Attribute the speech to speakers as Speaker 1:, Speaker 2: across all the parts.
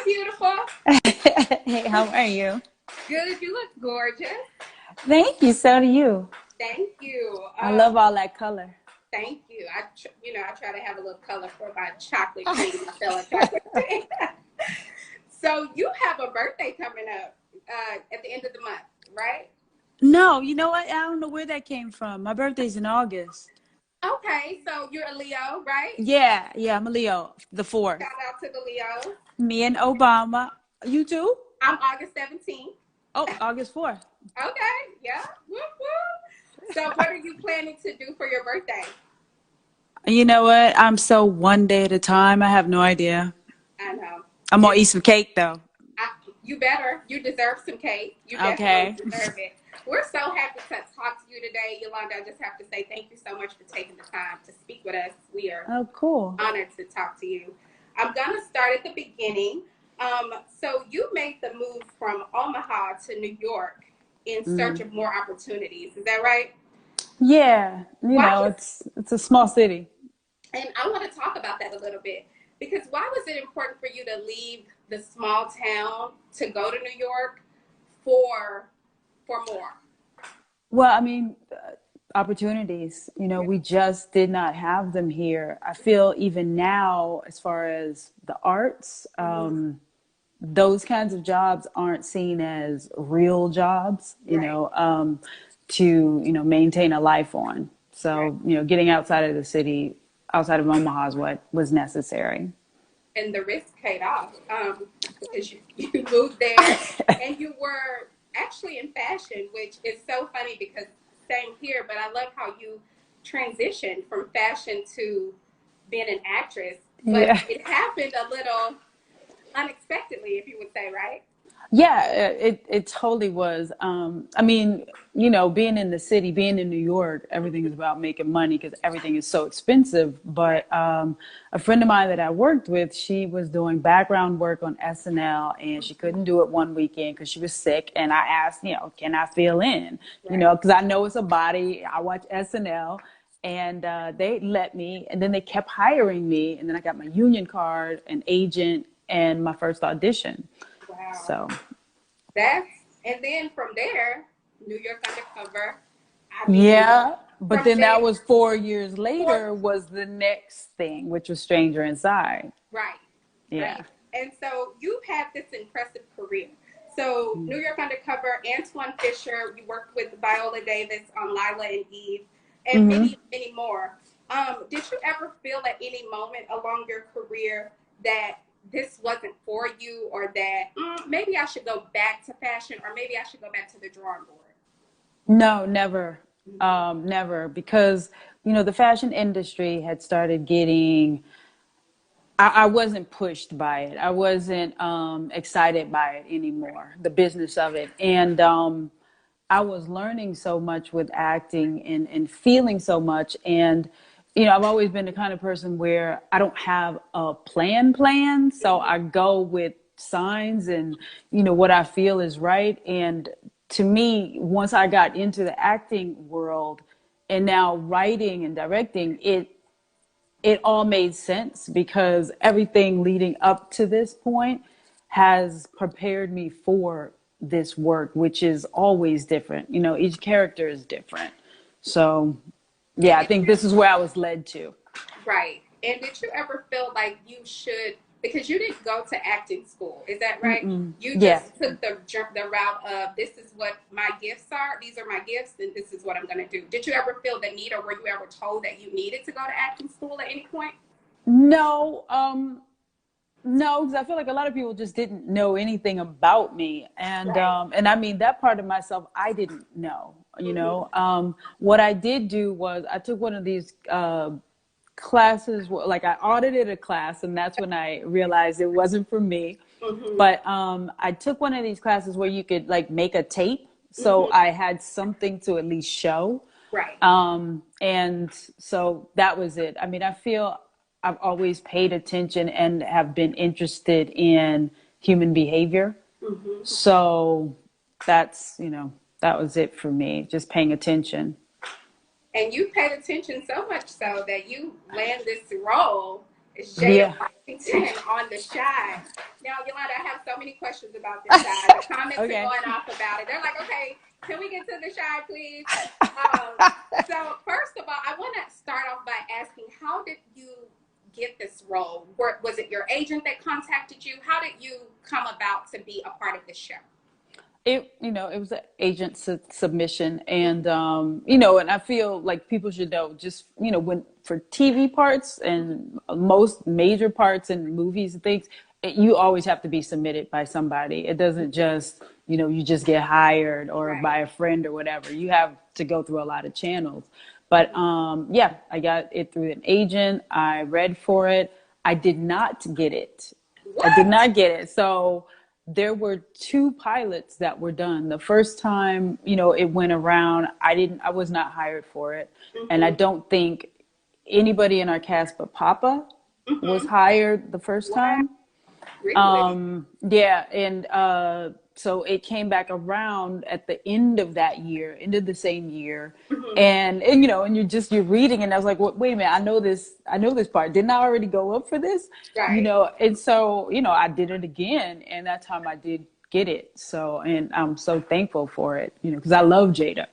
Speaker 1: Hi, beautiful.
Speaker 2: Hey, how are you?
Speaker 1: Good. You look gorgeous.
Speaker 2: Thank you. So do you.
Speaker 1: Thank you.
Speaker 2: I love all that color.
Speaker 1: Thank you. I try to have a little color for my chocolate cream, my fellow chocolate cream. So you have a birthday coming up at the end of the month, right?
Speaker 2: No, you know what? I don't know where that came from. My birthday's in August.
Speaker 1: Okay, so you're a Leo, right?
Speaker 2: Yeah, I'm a Leo, the fourth.
Speaker 1: Shout out to the Leos.
Speaker 2: Me and Obama. You too?
Speaker 1: I'm August 17th.
Speaker 2: Oh, August 4th.
Speaker 1: Okay, yeah. Whoop, whoop. So what are you planning to do for your birthday?
Speaker 2: You know what? I'm so one day at a time. I have no idea.
Speaker 1: I know.
Speaker 2: I'm gonna
Speaker 1: It's
Speaker 2: eat some cake though.
Speaker 1: I, you better. You deserve some cake. You definitely
Speaker 2: Okay.
Speaker 1: deserve it. We're so happy to talk to you today, Yolanda. I just have to say thank you so much for taking the time to speak with us. We are
Speaker 2: Oh, cool.
Speaker 1: honored to talk to you. I'm going to start at the beginning. So you made the move from Omaha to New York in search
Speaker 2: Mm.
Speaker 1: of more opportunities. Is that right?
Speaker 2: Yeah,
Speaker 1: Why was
Speaker 2: it's a small city.
Speaker 1: And I want to talk about that a little bit because why was it important for you to leave the small town to go to New York for more?
Speaker 2: Well, I mean, opportunities,
Speaker 1: Yeah.
Speaker 2: we just did not have them here. I feel even now, as far as the arts,
Speaker 1: Hmm.
Speaker 2: those kinds of jobs aren't seen as real jobs,
Speaker 1: Right,
Speaker 2: to, maintain a life on.
Speaker 1: right.
Speaker 2: So, getting outside of the city, outside of Omaha is what was necessary.
Speaker 1: And the risk paid off because you moved there and you were actually in fashion, which is so funny because same here, but I love how you transitioned from fashion to being an actress, but
Speaker 2: Yeah.
Speaker 1: it happened a little unexpectedly, if you would say, right?
Speaker 2: Yeah, it totally was. I mean, being in the city, being in New York, everything is about making money because everything is so expensive.
Speaker 1: Right.
Speaker 2: But a friend of mine that I worked with, she was doing background work on SNL, and she couldn't do it one weekend because she was sick. And I asked, can I fill in?
Speaker 1: Right.
Speaker 2: Because I know it's a body. I watch SNL. And they let me, and then they kept hiring me, and then I got my union card, an agent, and my first audition.
Speaker 1: Wow.
Speaker 2: So,
Speaker 1: That's and then from there, New York Undercover. I mean,
Speaker 2: yeah. But
Speaker 1: from
Speaker 2: then that
Speaker 1: there,
Speaker 2: was 4 years
Speaker 1: for
Speaker 2: later was the next thing, which was Stranger Inside.
Speaker 1: right,
Speaker 2: Yeah.
Speaker 1: right. And so you've had this impressive career. So New York Undercover, Antoine Fisher, you worked with Viola Davis on Lila and Eve, and
Speaker 2: Hmm.
Speaker 1: many, many more. Did you ever feel at any moment along your career that this wasn't for you, or that maybe I should go back to fashion, or maybe I should go back to the drawing board?
Speaker 2: No, never.
Speaker 1: Mm-hmm.
Speaker 2: Never. Because, the fashion industry had started getting, I wasn't pushed by it. I wasn't excited by it anymore, the business of it. And I was learning so much with acting and feeling so much. And, I've always been the kind of person where I don't have a plan. So
Speaker 1: Mm-hmm.
Speaker 2: I go with signs and, what I feel is right. And to me, once I got into the acting world and now writing and directing, it all made sense because everything leading up to this point has prepared me for this work, which is always different. Each character is different. So,
Speaker 1: And
Speaker 2: yeah, I
Speaker 1: did
Speaker 2: think
Speaker 1: you
Speaker 2: this is where I was led to.
Speaker 1: Right. And did you ever feel like you should, because you didn't go to acting school, is that right?
Speaker 2: Mm-mm.
Speaker 1: You
Speaker 2: Yeah.
Speaker 1: just took the route of this is what my gifts are, these are my gifts, and this is what I'm going to do. Did you ever feel the need, or were you ever told that you needed to go to acting school at any point?
Speaker 2: No, no, because I feel like a lot of people just didn't know anything about me,
Speaker 1: Right.
Speaker 2: and I mean that part of myself I didn't know.
Speaker 1: Mm-hmm.
Speaker 2: What I did do was I took one of these classes, like I audited a class, and that's when I realized it wasn't for me.
Speaker 1: Mm-hmm.
Speaker 2: But I took one of these classes where you could like make a tape, so
Speaker 1: Mm-hmm.
Speaker 2: I had something to at least show.
Speaker 1: Right.
Speaker 2: And so that was it. I mean, I feel I've always paid attention and have been interested in human behavior.
Speaker 1: Mm-hmm.
Speaker 2: So that was it for me, just paying attention.
Speaker 1: And you paid attention so much so that you land this role It's Jada
Speaker 2: Yeah.
Speaker 1: Washington on The Shy. Now, Yolanda, I have so many questions about The Shy. The comments are
Speaker 2: Okay.
Speaker 1: going off about it. They're like, okay, can we get to The Shy, please? So, first of all, I want to start off by asking, how did you get this role? Was it your agent that contacted you? How did you come about to be a part of the show?
Speaker 2: It was an agent submission, and and I feel like people should know, just when for TV parts and most major parts in movies and things, you always have to be submitted by somebody. It doesn't just you just get hired or
Speaker 1: Right.
Speaker 2: by a friend or whatever. You have to go through a lot of channels. But yeah, I got it through an agent. I read for it. I did not get it. I did
Speaker 1: What?
Speaker 2: not get it. So there were two pilots that were done. The first time, it went around, I was not hired for it. And I
Speaker 1: Mm-hmm.
Speaker 2: don't think anybody in our cast but Papa was
Speaker 1: Mm-hmm.
Speaker 2: hired the first
Speaker 1: Wow.
Speaker 2: time.
Speaker 1: Really?
Speaker 2: Yeah, and so it came back around at the end of that year, end of the same year,
Speaker 1: Mm-hmm.
Speaker 2: and you're reading, and I was like, wait a minute, I know this part. Didn't I already go up for this?
Speaker 1: Right.
Speaker 2: And so I did it again, and that time I did get it. So, and I'm so thankful for it, because I love Jada.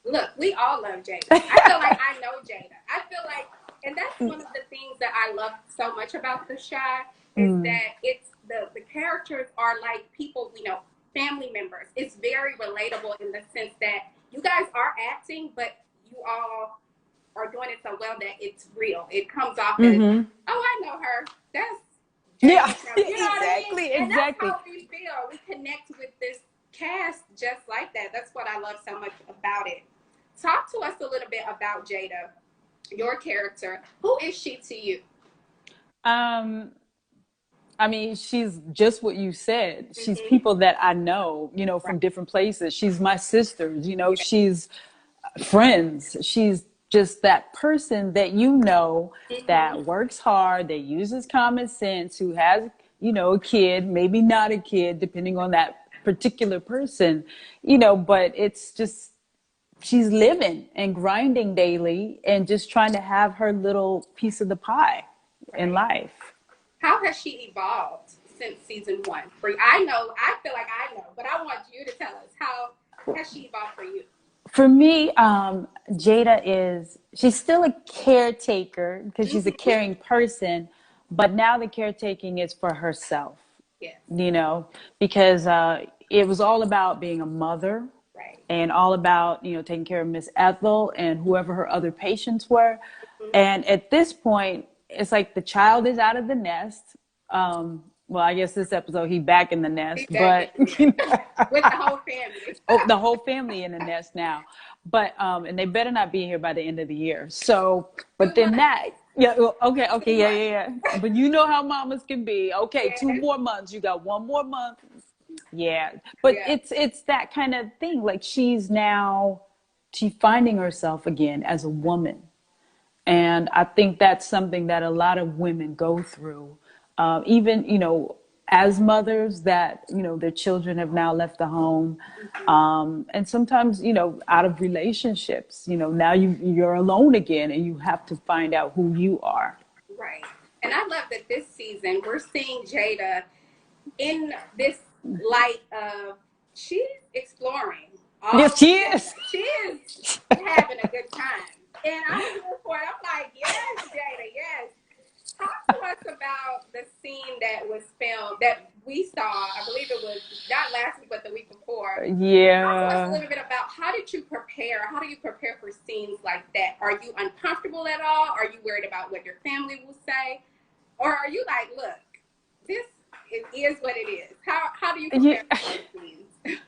Speaker 1: Look, we all love Jada. I feel like I know Jada. I feel like, and that's one of the things that I love so much about The Shy is
Speaker 2: Mm,
Speaker 1: that it's the characters are like people, family members. It's very relatable in the sense that you guys are acting, but you all are doing it so well that it's real. It comes off as,
Speaker 2: mm-hmm.
Speaker 1: oh, I know her. That's
Speaker 2: Yeah,
Speaker 1: Jada from, you know what I mean?
Speaker 2: exactly,
Speaker 1: And that's
Speaker 2: exactly.
Speaker 1: how we feel. We connect with this cast just like that. That's what I love so much about it. Talk to us a little bit about Jada, your character. Who is she to you?
Speaker 2: Um, I mean, she's just what you said. She's
Speaker 1: Mm-hmm.
Speaker 2: people that I know,
Speaker 1: Right.
Speaker 2: from different places. She's my sisters,
Speaker 1: Yeah.
Speaker 2: she's friends. She's just that person that
Speaker 1: Mm-hmm.
Speaker 2: that works hard, that uses common sense, who has, a kid, maybe not a kid, depending on that particular person, but it's just she's living and grinding daily and just trying to have her little piece of the pie in
Speaker 1: Right.
Speaker 2: life.
Speaker 1: How has she evolved since season one? For you? I know, I feel like I know, but I want you to tell us how has she evolved for you?
Speaker 2: For me, Jada she's still a caretaker because she's a
Speaker 1: Mm-hmm.
Speaker 2: caring person, but now the caretaking is for herself,
Speaker 1: Yes.
Speaker 2: you know, because it was all about being a mother
Speaker 1: Right.
Speaker 2: and all about, taking care of Miss Ethel and whoever her other patients were.
Speaker 1: Mm-hmm.
Speaker 2: And at this point, it's like the child is out of the nest. Well, I guess this episode he back in the
Speaker 1: Be
Speaker 2: nest,
Speaker 1: back in
Speaker 2: but
Speaker 1: the nest with the whole family.
Speaker 2: oh, the whole family in the nest now. But and they better not be here by the end of the year. So, but
Speaker 1: 2 months.
Speaker 2: then that, yeah, well, okay,
Speaker 1: 2
Speaker 2: okay, yeah,
Speaker 1: months.
Speaker 2: yeah, yeah. But you know how mamas can be. Okay, two
Speaker 1: Yes.
Speaker 2: more months. You got one more month. Yeah, but
Speaker 1: Yeah.
Speaker 2: it's that kind of thing. Like she's finding herself again as a woman, and I think that's something that a lot of women go through. Even, as mothers that, their children have now left the home.
Speaker 1: Mm-hmm.
Speaker 2: And sometimes, out of relationships, now you're alone again and you have to find out who you are.
Speaker 1: Right. And I love that this season we're seeing Jada in this light of she's exploring all
Speaker 2: Yes, she
Speaker 1: Jada.
Speaker 2: is.
Speaker 1: She is having a good time. And I'm here for it. I'm like, yes, Jada, yes. Talk to us about the scene that was filmed that we saw. I believe it was not last week, but the week before. Talk to us a
Speaker 2: Yeah.
Speaker 1: little bit about how did you prepare? How do you prepare for scenes like that? Are you uncomfortable at all? Are you worried about what your family will say? Or are you like, look, this is what it is? How do you
Speaker 2: Yeah.
Speaker 1: prepare for those scenes?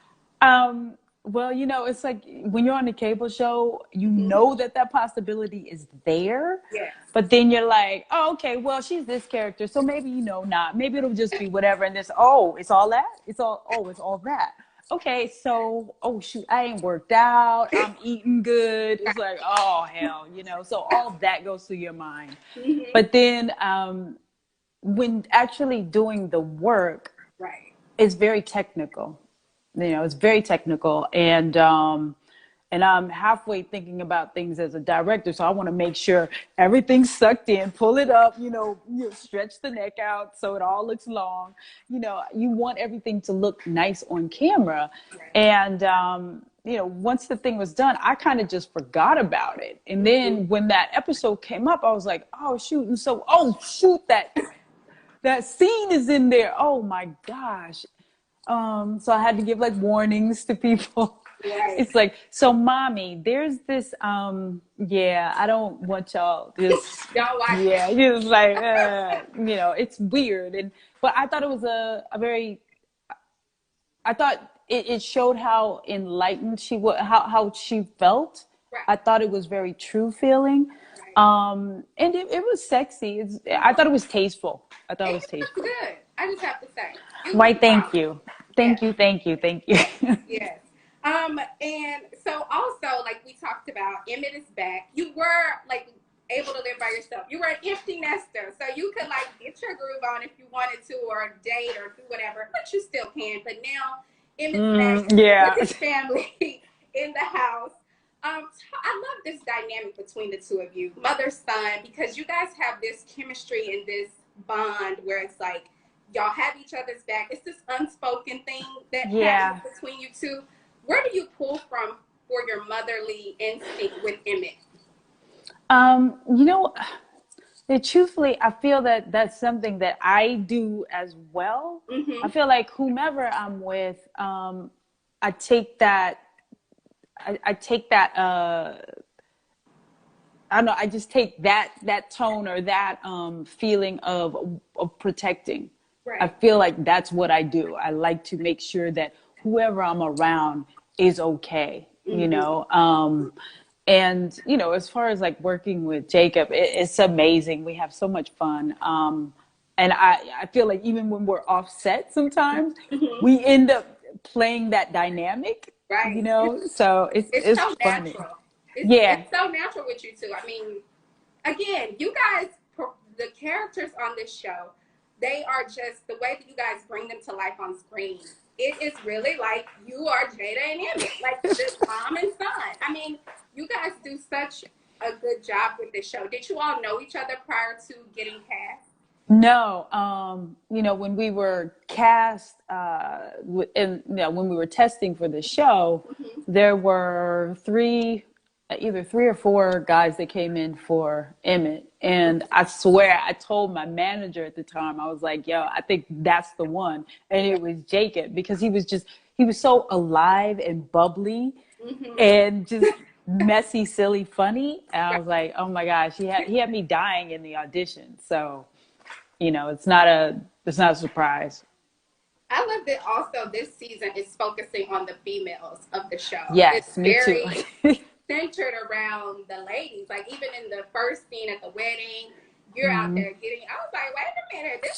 Speaker 2: Well, it's like when you're on a cable show, you
Speaker 1: Mm-hmm.
Speaker 2: know that possibility is there,
Speaker 1: Yes.
Speaker 2: but then you're like, oh, okay, well, she's this character, so maybe, not. Maybe it'll just be whatever. And this, oh, it's all that? It's all that. Okay, so, oh, shoot, I ain't worked out. I'm eating good. It's like, oh, hell, so all that goes through your mind.
Speaker 1: Mm-hmm.
Speaker 2: But then when actually doing the work,
Speaker 1: Right.
Speaker 2: it's very technical. It's very technical, and and I'm halfway thinking about things as a director. So I want to make sure everything's sucked in, pull it up, stretch the neck out so it all looks long. You want everything to look nice on camera.
Speaker 1: Right.
Speaker 2: And, once the thing was done, I kind of just forgot about it. And then when that episode came up, I was like, oh, shoot. And so, oh, shoot, that scene is in there. Oh, my gosh. So I had to give like warnings to people.
Speaker 1: Right.
Speaker 2: It's like, so mommy, there's this, yeah, I don't want y'all this.
Speaker 1: Don't watch
Speaker 2: Yeah,
Speaker 1: it.
Speaker 2: it's like, it's weird. But I thought it was I thought it showed how enlightened she was, how she felt.
Speaker 1: Right.
Speaker 2: I thought it was very true feeling.
Speaker 1: Right.
Speaker 2: And it was sexy. I thought it was tasteful. I thought it was
Speaker 1: It
Speaker 2: tasteful.
Speaker 1: looks good. I just have to say.
Speaker 2: Why, thank you. Thank you.
Speaker 1: Yes. And so also, like we talked about, Emmett is back. You were like able to live by yourself. You were an empty nester, so you could like get your groove on if you wanted to, or date, or do whatever, but you still can. But now Emmett's back with his family in the house. I love this dynamic between the two of you, mother son, because you guys have this chemistry and this bond where it's like y'all have each other's back. It's this unspoken thing that happens between you two. Where do you pull from for your motherly instinct with Emmett?
Speaker 2: Truthfully, I feel that that's something that I do as well.
Speaker 1: Mm-hmm.
Speaker 2: I feel like whomever I'm with, I take that. I take that. I don't know. I just take that tone or that feeling of protecting.
Speaker 1: Right.
Speaker 2: I feel like that's what I do. I like to make sure that whoever I'm around is okay.
Speaker 1: Mm-hmm.
Speaker 2: And as far as like working with Jacob, it's amazing. We have so much fun. And I feel like even when we're offset, sometimes we end up playing that dynamic.
Speaker 1: Right.
Speaker 2: So it's
Speaker 1: so
Speaker 2: funny.
Speaker 1: Natural. It's so natural with you two. I mean, again, you guys, the characters on this show, they are just the way that you guys bring them to life on screen. It is really like you are Jada and Emmett, like this mom and son. I mean, you guys do such a good job with this show. Did you all know each other prior to getting cast?
Speaker 2: No, when we were cast, when we were testing for the show, there were either three or four guys that came in for Emmett. And I swear, I told my manager at the time, I was like, yo, I think that's the one. And it was Jacob, because he was so alive and bubbly and just messy, silly, funny. And I was like, oh my gosh, he had me dying in the audition. So, it's not a surprise.
Speaker 1: I love that also this season is focusing on the females of the show.
Speaker 2: Yes,
Speaker 1: it's
Speaker 2: me
Speaker 1: very
Speaker 2: too.
Speaker 1: centered around the ladies. Like even in the first scene at the wedding, you're out there getting, I was like, wait a minute, this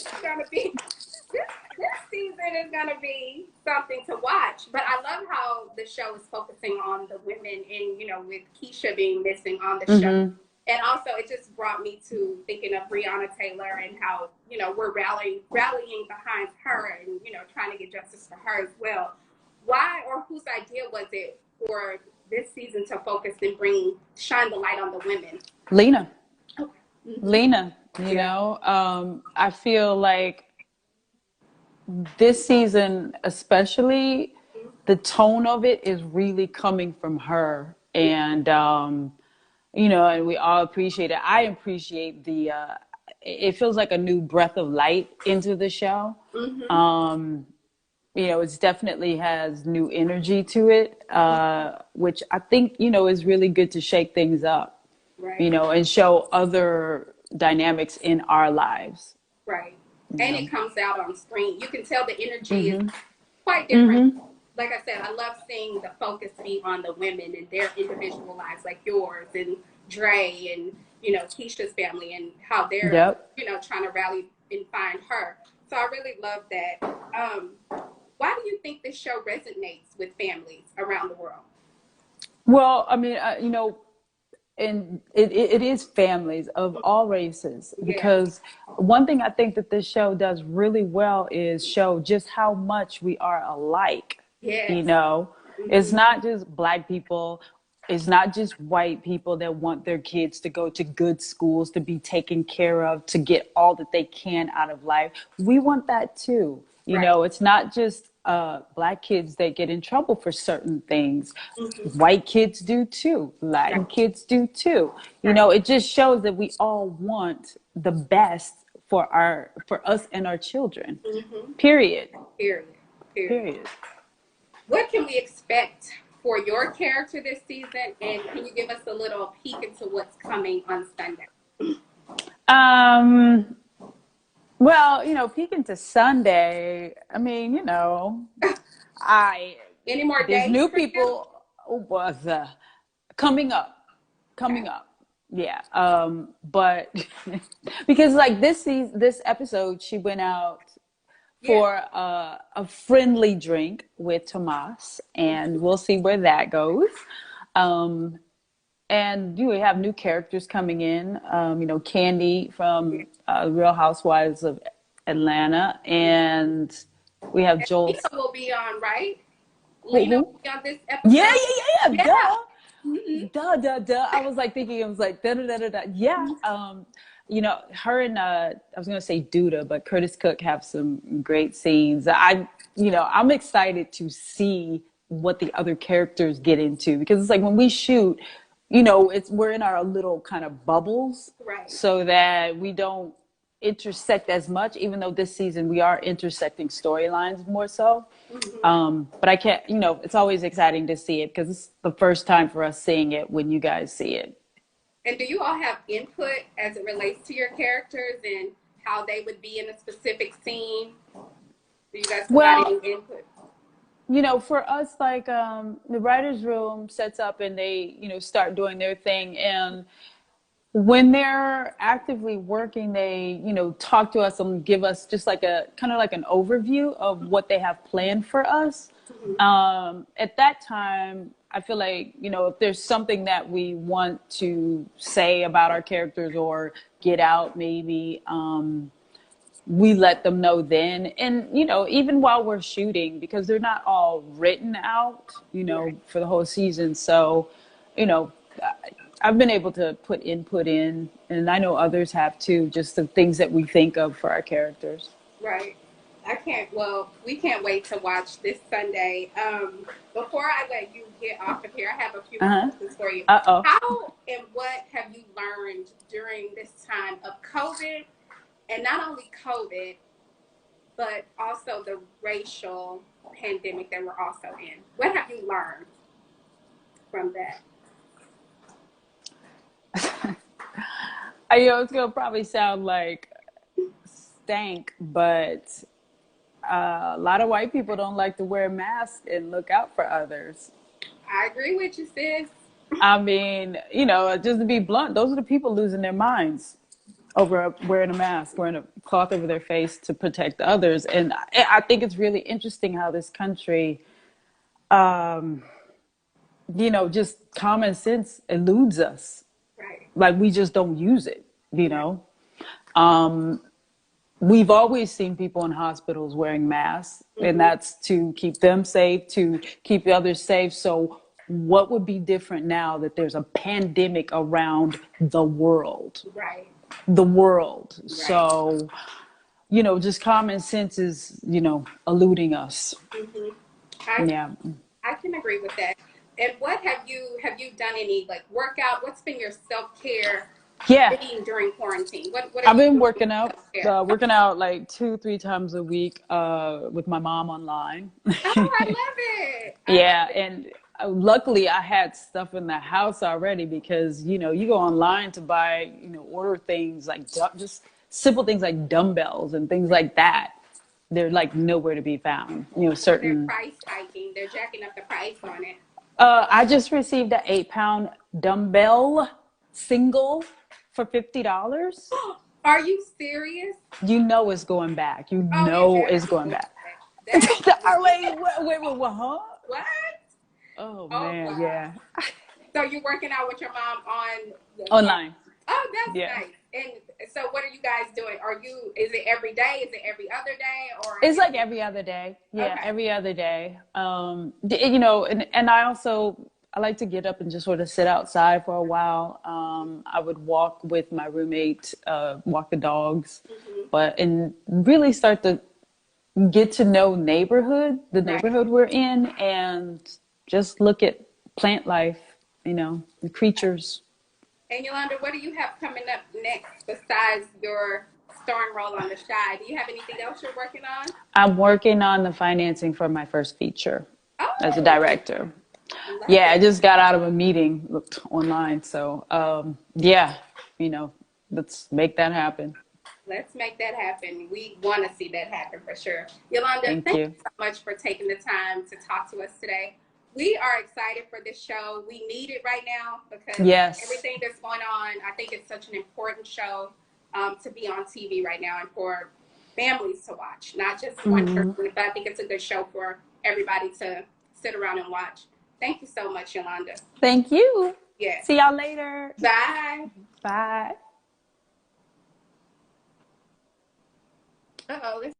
Speaker 1: season is gonna be something to watch. But I love how the show is focusing on the women and with Keisha being missing on the show. And also, it just brought me to thinking of Breonna Taylor and how, we're rallying behind her and, trying to get justice for her as well. Why or whose idea was it for this season to focus and shine the light on the women?
Speaker 2: Lena.
Speaker 1: Okay.
Speaker 2: Lena, I feel like this season, especially, the tone of it is really coming from her. And, and we all appreciate it. I appreciate it feels like a new breath of light into the show. It definitely has new energy to it, which I think, is really good to shake things up,
Speaker 1: right.
Speaker 2: And show other dynamics in our lives.
Speaker 1: Right. And it comes out on screen. You can tell the energy is quite different. Like I said, I love seeing the focus be on the women and their individual lives, like yours and Dre and, Keisha's family and how they're, trying to rally and find her. So I really love that. Why do you think this show resonates with families around the world?
Speaker 2: Well, I mean, and it is families of all races, because one thing I think that this show does really well is show just how much we are alike.
Speaker 1: Yes.
Speaker 2: It's not just Black people It's not just white people that want their kids to go to good schools, to be taken care of, to get all that they can out of life. We want that too. You
Speaker 1: Right.
Speaker 2: know, it's not just black kids that get in trouble for certain things.
Speaker 1: Mm-hmm.
Speaker 2: White kids do too.
Speaker 1: Right.
Speaker 2: Latin kids do too. You
Speaker 1: Right.
Speaker 2: know, it just shows that we all want the best for us and our children.
Speaker 1: Mm-hmm.
Speaker 2: Period.
Speaker 1: Period. Period.
Speaker 2: Period.
Speaker 1: What can we expect for your character this season? And can you give us a little peek into what's coming on Sunday?
Speaker 2: Um, well, you know, peeking to Sunday, I mean, you know, I
Speaker 1: Any more
Speaker 2: there's
Speaker 1: dates
Speaker 2: new
Speaker 1: for you?
Speaker 2: people was coming up,
Speaker 1: Okay.
Speaker 2: coming up. Yeah. But because like this episode, she went out
Speaker 1: Yeah.
Speaker 2: for a friendly drink with Tomas, and we'll see where that goes. Um, and you have new characters coming in. You know, Candy
Speaker 1: Yeah.
Speaker 2: from Real Housewives of Atlanta, and we have
Speaker 1: And
Speaker 2: Joel.
Speaker 1: Lena will be on, right?
Speaker 2: Who?
Speaker 1: Lena
Speaker 2: Who?
Speaker 1: will be on this
Speaker 2: Yeah,
Speaker 1: episode.
Speaker 2: yeah, yeah, yeah.
Speaker 1: Yeah.
Speaker 2: Duh.
Speaker 1: Mm-hmm.
Speaker 2: Duh. I was like thinking, I was like, da da da da da. Yeah.
Speaker 1: Mm-hmm.
Speaker 2: You know, her and I was gonna say Duda, but Curtis Cook have some great scenes. I'm excited to see what the other characters get into because it's like when we shoot, you know, we're in our little kind of bubbles
Speaker 1: Right.
Speaker 2: so that we don't intersect as much, even though this season we are intersecting storylines more so.
Speaker 1: Mm-hmm.
Speaker 2: But I can't, you know, it's always exciting to see it because it's the first time for us seeing it when you guys see it.
Speaker 1: And do you all have input as it relates to your characters and how they would be in a specific scene? Do you guys provide any
Speaker 2: Well,
Speaker 1: input?
Speaker 2: you know, for us, like the writers' room sets up and they, you know, start doing their thing. And when they're actively working, they, you know, talk to us and give us just like a kind of like an overview of what they have planned for us.
Speaker 1: Mm-hmm.
Speaker 2: At that time, I feel like, you know, if there's something that we want to say about our characters or get out, maybe, we let them know then. And, you know, even while we're shooting, because they're not all written out, you
Speaker 1: Right.
Speaker 2: know, for the whole season. So, you know, I've been able to put input in, and I know others have too, just the things that we think of for our characters.
Speaker 1: Right. We can't wait to watch this Sunday. Before I let you get off of here, I have a few more
Speaker 2: Uh-huh.
Speaker 1: questions for you.
Speaker 2: Uh-oh.
Speaker 1: How and what have you learned during this time of COVID? And not only COVID, but also the racial pandemic that we're also in. What have you learned from that?
Speaker 2: I know it's gonna probably sound like stank, but a lot of white people don't like to wear masks and look out for others.
Speaker 1: I agree with you, sis.
Speaker 2: I mean, you know, just to be blunt, those are the people losing their minds over wearing a mask, wearing a cloth over their face to protect others. And I think it's really interesting how this country, um, you know, just common sense eludes us.
Speaker 1: Right.
Speaker 2: Like we just don't use it, you
Speaker 1: Right.
Speaker 2: know. Um, we've always seen people in hospitals wearing masks, and
Speaker 1: Mm-hmm.
Speaker 2: that's to keep them safe, to keep the others safe. So, what would be different now that there's a pandemic around the world?
Speaker 1: Right.
Speaker 2: The world.
Speaker 1: Right.
Speaker 2: So, you know, just common sense is, you know, eluding us.
Speaker 1: Mm-hmm. I
Speaker 2: Yeah.
Speaker 1: I can agree with that. And what have you done any like workout? What's been your self-care
Speaker 2: Yeah.
Speaker 1: routine during quarantine? What have
Speaker 2: I've
Speaker 1: you
Speaker 2: been
Speaker 1: been doing for self-care?
Speaker 2: working out like 2, 3 times a week with my mom online.
Speaker 1: Oh, I love it. I love
Speaker 2: Yeah,
Speaker 1: it.
Speaker 2: and luckily I had stuff in the house already because you know you go online to buy, you know, order things like just simple things like dumbbells and things like that. They're like nowhere to be found. You know,
Speaker 1: Or they're
Speaker 2: certain.
Speaker 1: price hiking. They're jacking up the price on it.
Speaker 2: I just received a 8 pound dumbbell single for $50.
Speaker 1: Are you serious?
Speaker 2: You know it's going back. You
Speaker 1: Oh, it
Speaker 2: know
Speaker 1: better
Speaker 2: it's
Speaker 1: be
Speaker 2: going
Speaker 1: going
Speaker 2: back.
Speaker 1: back. That
Speaker 2: Wait, what, huh?
Speaker 1: what?
Speaker 2: Oh
Speaker 1: Oh
Speaker 2: man,
Speaker 1: wow.
Speaker 2: yeah.
Speaker 1: So you're working out with your mom on the
Speaker 2: Online.
Speaker 1: oh, that's
Speaker 2: Yeah.
Speaker 1: nice. And so what are you guys doing? Is it every day? Is it every other day? Or
Speaker 2: It's like every other day. Yeah,
Speaker 1: okay.
Speaker 2: every other day. You know, and I also I like to get up and just sort of sit outside for a while. I would walk with my roommate, walk the dogs, and really start to get to know the
Speaker 1: Right.
Speaker 2: neighborhood we're in, and just look at plant life, the creatures.
Speaker 1: And Yolanda, what do you have coming up next besides your starring role on The Shy? Do you have anything else you're working on?
Speaker 2: I'm working on the financing for my first feature as a
Speaker 1: Oh,
Speaker 2: director.
Speaker 1: love
Speaker 2: Yeah, I
Speaker 1: it.
Speaker 2: just got out of a meeting, looked online. So, yeah, let's make that happen.
Speaker 1: Let's make that happen. We want to see that happen for sure. Yolanda,
Speaker 2: Thank
Speaker 1: thank
Speaker 2: you.
Speaker 1: you so much for taking the time to talk to us today. We are excited for this show. We need it right now because
Speaker 2: Yes.
Speaker 1: everything that's going on, I think it's such an important show to be on TV right now and for families to watch, not just one person, but I think it's a good show for everybody to sit around and watch. Thank you so much, Yolanda.
Speaker 2: Thank you.
Speaker 1: Yes.
Speaker 2: See y'all later.
Speaker 1: Bye.
Speaker 2: Bye.
Speaker 1: Uh-oh.